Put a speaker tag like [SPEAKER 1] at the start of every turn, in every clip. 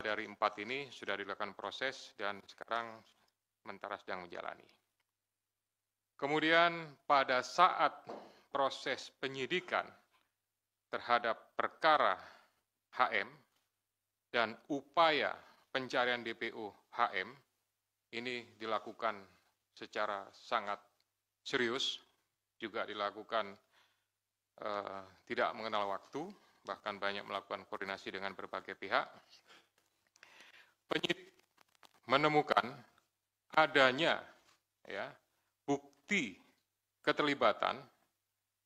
[SPEAKER 1] dari 4 ini sudah dilakukan proses dan sekarang sementara sedang menjalani. Kemudian pada saat proses penyidikan terhadap perkara HM dan upaya pencarian DPO HM ini dilakukan secara sangat serius, juga dilakukan tidak mengenal waktu, bahkan banyak melakukan koordinasi dengan berbagai pihak. Penyidik menemukan adanya bukti keterlibatan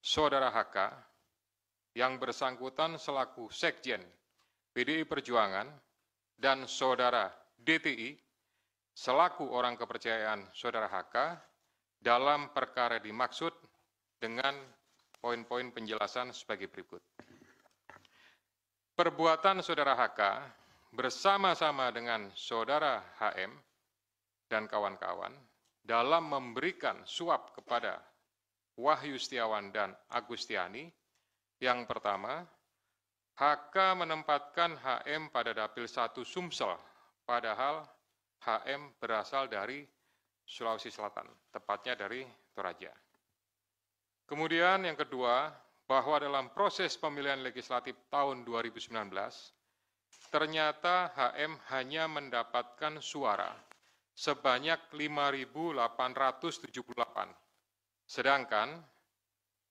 [SPEAKER 1] Saudara HK yang bersangkutan selaku Sekjen PDI Perjuangan dan Saudara DTI selaku orang kepercayaan Saudara HK dalam perkara dimaksud dengan poin-poin penjelasan sebagai berikut. Perbuatan Saudara HK bersama-sama dengan Saudara HM dan kawan-kawan dalam memberikan suap kepada Wahyu Setiawan dan Agustiani. Yang pertama, HK menempatkan HM pada Dapil 1 Sumsel, padahal HM berasal dari Sulawesi Selatan, tepatnya dari Toraja. Kemudian yang kedua, bahwa dalam proses pemilihan legislatif tahun 2019, ternyata HM hanya mendapatkan suara sebanyak 5.878, sedangkan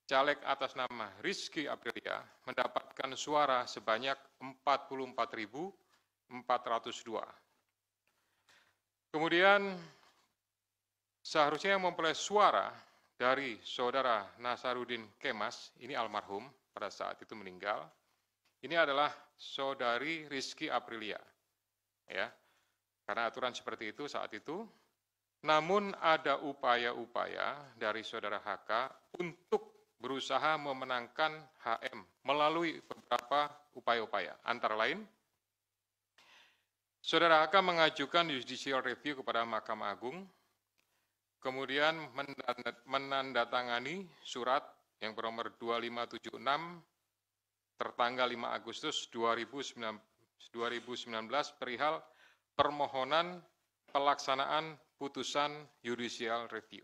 [SPEAKER 1] caleg atas nama Rizky Aprilia mendapatkan suara sebanyak 44.402. Kemudian seharusnya yang memperoleh suara dari Saudara Nasaruddin Kemas, ini almarhum pada saat itu meninggal, ini adalah Saudari Rizky Aprilia. Ya, karena aturan seperti itu saat itu, namun ada upaya-upaya dari Saudara HK untuk berusaha memenangkan HM melalui beberapa upaya-upaya. Antara lain, Saudara HK mengajukan judicial review kepada Mahkamah Agung, kemudian menandatangani surat yang bernomor 2576 tertanggal 5 Agustus 2019 perihal permohonan pelaksanaan putusan judicial review.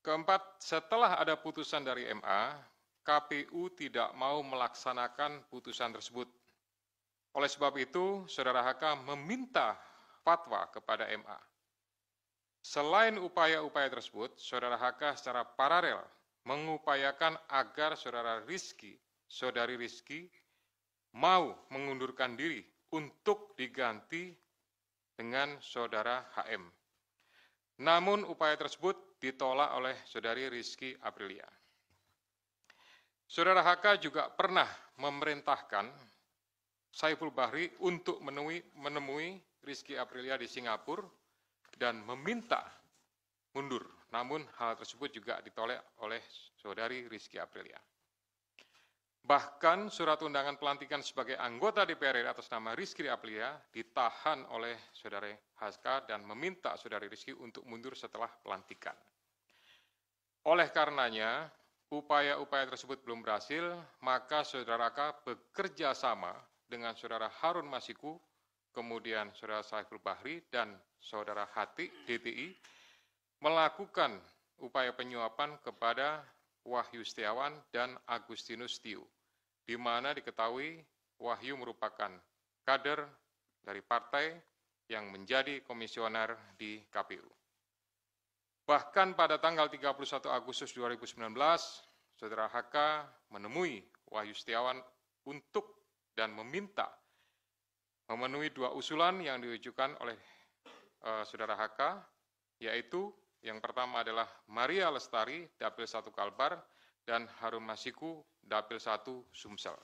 [SPEAKER 1] Keempat, setelah ada putusan dari MA, KPU tidak mau melaksanakan putusan tersebut. Oleh sebab itu, Saudara HK meminta fatwa kepada MA. Selain upaya-upaya tersebut, Saudara HK secara paralel mengupayakan agar Saudari Rizky mau mengundurkan diri untuk diganti dengan Saudara HM. Namun upaya tersebut ditolak oleh Saudari Rizky Aprilia. Saudara HK juga pernah memerintahkan Saiful Bahri untuk menemui Rizky Aprilia di Singapura dan meminta mundur. Namun hal tersebut juga ditolak oleh Saudari Rizky Aprilia. Bahkan surat undangan pelantikan sebagai anggota DPR RI atas nama Rizky Aprilia ditahan oleh Saudari HK dan meminta Saudari Rizky untuk mundur setelah pelantikan. Oleh karenanya, upaya-upaya tersebut belum berhasil, maka Saudara HK bekerja sama dengan Saudara Harun Masiku, kemudian Saudara Saiful Bahri dan Saudara Hati DTI melakukan upaya penyuapan kepada Wahyu Setiawan dan Agustinus Tio, di mana diketahui Wahyu merupakan kader dari partai yang menjadi komisioner di KPU. Bahkan pada tanggal 31 Agustus 2019, Saudara HK menemui Wahyu Setiawan untuk dan meminta memenuhi 2 usulan yang diajukan oleh Saudara HK, yaitu yang pertama adalah Maria Lestari, Dapil 1 Kalbar, dan Harun Masiku, Dapil 1 Sumsel.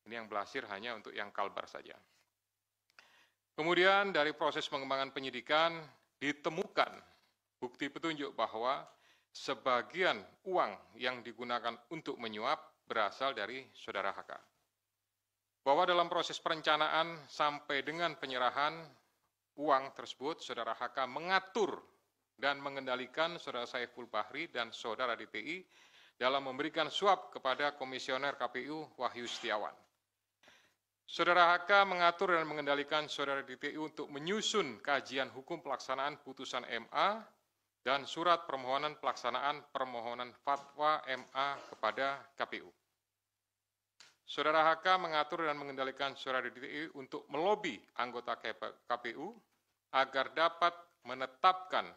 [SPEAKER 1] Ini yang berhasil hanya untuk yang Kalbar saja. Kemudian dari proses pengembangan penyidikan ditemukan bukti petunjuk bahwa sebagian uang yang digunakan untuk menyuap berasal dari Saudara HK. Bahwa dalam proses perencanaan sampai dengan penyerahan uang tersebut, Saudara HK mengatur dan mengendalikan Saudara Saiful Bahri dan Saudara DTI dalam memberikan suap kepada Komisioner KPU Wahyu Setiawan. Saudara HK mengatur dan mengendalikan saudara DTI untuk menyusun kajian hukum pelaksanaan putusan MA dan surat permohonan pelaksanaan permohonan fatwa MA kepada KPU. Saudara HK mengatur dan mengendalikan saudara DTI untuk melobi anggota KPU agar dapat menetapkan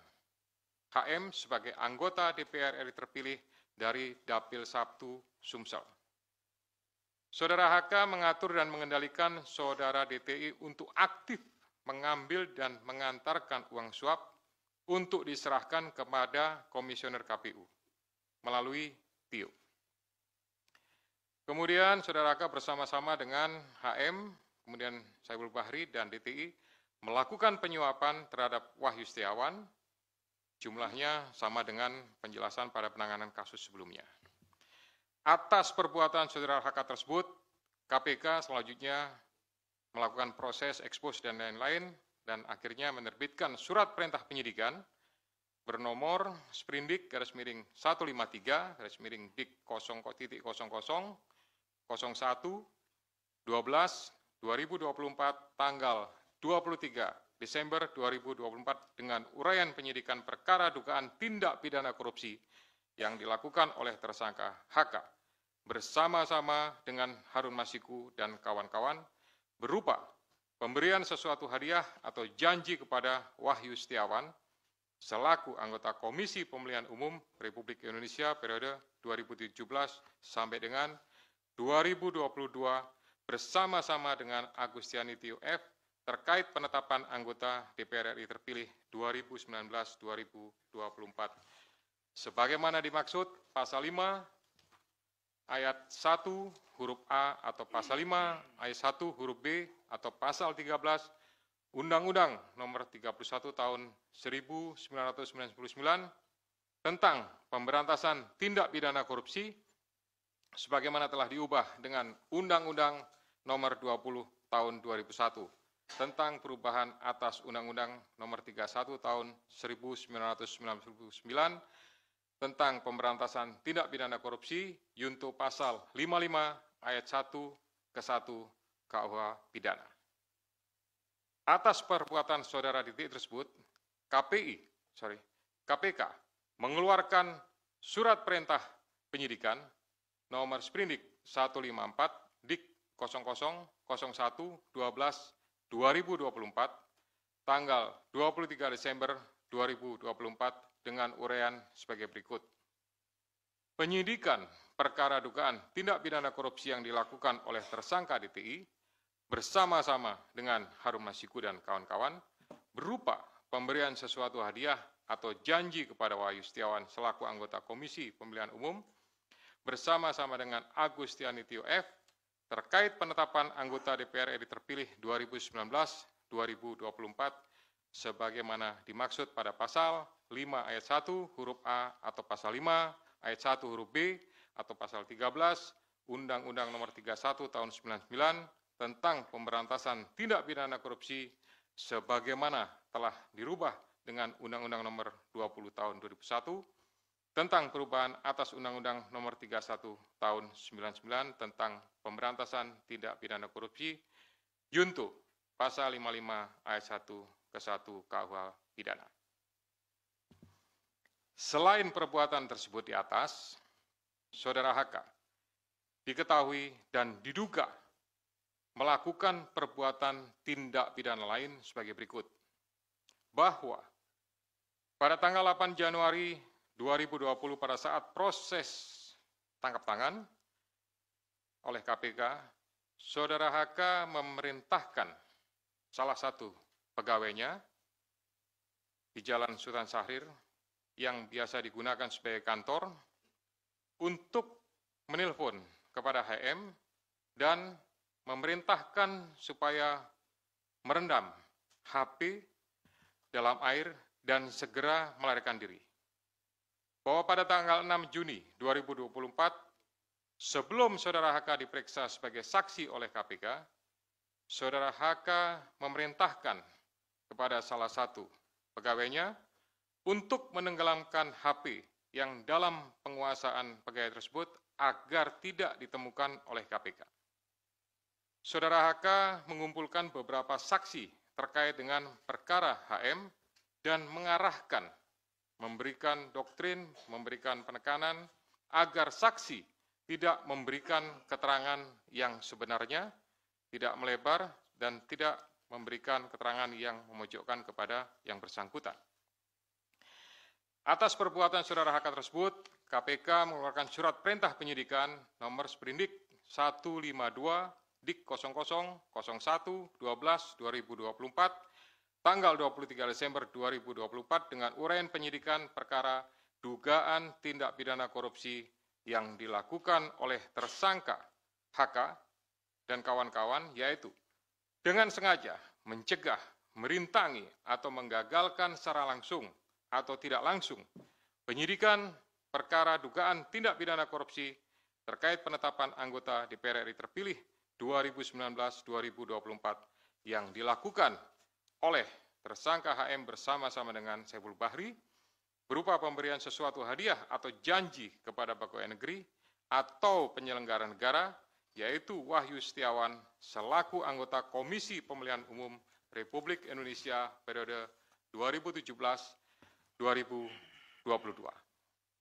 [SPEAKER 1] HM sebagai anggota DPR RI terpilih dari Dapil 1 Sumsel. Saudara HK mengatur dan mengendalikan saudara DTI untuk aktif mengambil dan mengantarkan uang suap untuk diserahkan kepada Komisioner KPU melalui TIO. Kemudian saudara HK bersama-sama dengan HM, kemudian Saiful Bahri dan DTI melakukan penyuapan terhadap Wahyu Setiawan, jumlahnya sama dengan penjelasan pada penanganan kasus sebelumnya. Atas perbuatan saudara HK tersebut, KPK selanjutnya melakukan proses ekspos dan lain-lain dan akhirnya menerbitkan surat perintah penyidikan bernomor Sprindik /153 /Dik 0.00 01 12 2024 tanggal 23 Desember 2024 dengan uraian penyidikan perkara dugaan tindak pidana korupsi yang dilakukan oleh tersangka HK bersama-sama dengan Harun Masiku dan kawan-kawan berupa pemberian sesuatu hadiah atau janji kepada Wahyu Setiawan selaku anggota Komisi Pemilihan Umum Republik Indonesia periode 2017 sampai dengan 2022 bersama-sama dengan Agustiani Tio F terkait penetapan anggota DPR RI terpilih 2019-2024. Sebagaimana dimaksud pasal 5 ayat 1 huruf A atau pasal 5 ayat 1 huruf B atau pasal 13 Undang-Undang nomor 31 tahun 1999 tentang pemberantasan tindak pidana korupsi sebagaimana telah diubah dengan Undang-Undang nomor 20 tahun 2001 tentang perubahan atas Undang-Undang nomor 31 tahun 1999 tentang pemberantasan tindak pidana korupsi junto pasal 55 ayat 1 ke 1 KUH pidana. Atas perbuatan saudara DTI tersebut, KPK mengeluarkan surat perintah penyidikan nomor Sprindik 154 Dik 00 01 12 2024 tanggal 23 Desember 2024 dengan uraian sebagai berikut. Penyidikan perkara dugaan tindak pidana korupsi yang dilakukan oleh tersangka DTI bersama-sama dengan Harun Masiku dan kawan-kawan berupa pemberian sesuatu hadiah atau janji kepada Wahyu Setiawan selaku anggota Komisi Pemilihan Umum bersama-sama dengan Agustiani Tio F terkait penetapan anggota DPR RI terpilih 2019-2024 sebagaimana dimaksud pada pasal 5 ayat 1 huruf A atau pasal 5 ayat 1 huruf B atau pasal 13 Undang-Undang nomor 31 tahun 99 tentang pemberantasan tindak pidana korupsi sebagaimana telah dirubah dengan Undang-Undang nomor 20 tahun 2001 tentang perubahan atas Undang-Undang nomor 31 tahun 99 tentang pemberantasan tindak pidana korupsi junto pasal 55 ayat 1 ke 1 KUH pidana. Selain perbuatan tersebut di atas, saudara HK diketahui dan diduga melakukan perbuatan tindak pidana lain sebagai berikut. Bahwa pada tanggal 8 Januari 2020 pada saat proses tangkap tangan oleh KPK, saudara HK memerintahkan salah satu pegawainya di Jalan Sultan Syahrir yang biasa digunakan sebagai kantor untuk menelpon kepada HM dan memerintahkan supaya merendam HP dalam air dan segera melarikan diri. Bahwa pada tanggal 6 Juni 2024, sebelum saudara HK diperiksa sebagai saksi oleh KPK, saudara HK memerintahkan kepada salah satu pegawainya untuk menenggelamkan HP yang dalam penguasaan pegawai tersebut agar tidak ditemukan oleh KPK. Saudara HK mengumpulkan beberapa saksi terkait dengan perkara HM dan mengarahkan, memberikan doktrin, memberikan penekanan agar saksi tidak memberikan keterangan yang sebenarnya, tidak melebar, dan tidak memberikan keterangan yang memojokkan kepada yang bersangkutan. Atas perbuatan saudara HK tersebut, KPK mengeluarkan surat perintah penyidikan nomor Sprindik 152 Dik 0001/12/2024 tanggal 23 Desember 2024 dengan uraian penyidikan perkara dugaan tindak pidana korupsi yang dilakukan oleh tersangka HK dan kawan-kawan, yaitu dengan sengaja mencegah, merintangi, atau menggagalkan secara langsung atau tidak langsung penyidikan perkara dugaan tindak pidana korupsi terkait penetapan anggota DPR RI terpilih 2019-2024 yang dilakukan oleh tersangka HM bersama-sama dengan Saiful Bahri berupa pemberian sesuatu hadiah atau janji kepada pegawai negeri atau penyelenggara negara, yaitu Wahyu Setiawan selaku anggota Komisi Pemilihan Umum Republik Indonesia periode 2017-2022.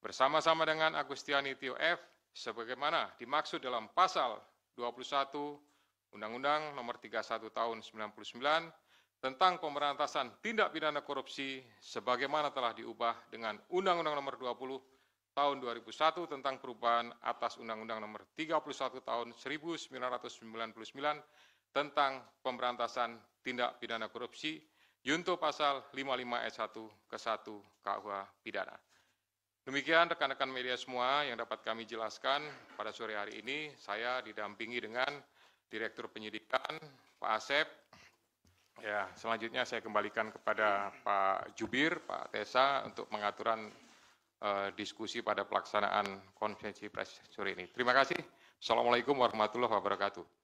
[SPEAKER 1] Bersama-sama dengan Agustiani Tio F sebagaimana dimaksud dalam pasal 21 Undang-Undang Nomor 31 Tahun 99 tentang pemberantasan tindak pidana korupsi sebagaimana telah diubah dengan Undang-Undang Nomor 20 Tahun 2001 tentang perubahan atas Undang-Undang Nomor 31 Tahun 1999 tentang pemberantasan tindak pidana korupsi Yunto pasal 55 ayat 1 ke 1 KUH Pidana. Demikian rekan-rekan media semua yang dapat kami jelaskan pada sore hari ini. Saya didampingi dengan Direktur Penyidikan, Pak Asep. Ya, selanjutnya saya kembalikan kepada Pak Jubir, Pak Tesa untuk pengaturan diskusi pada pelaksanaan konferensi pers sore ini. Terima kasih. Assalamualaikum warahmatullahi wabarakatuh.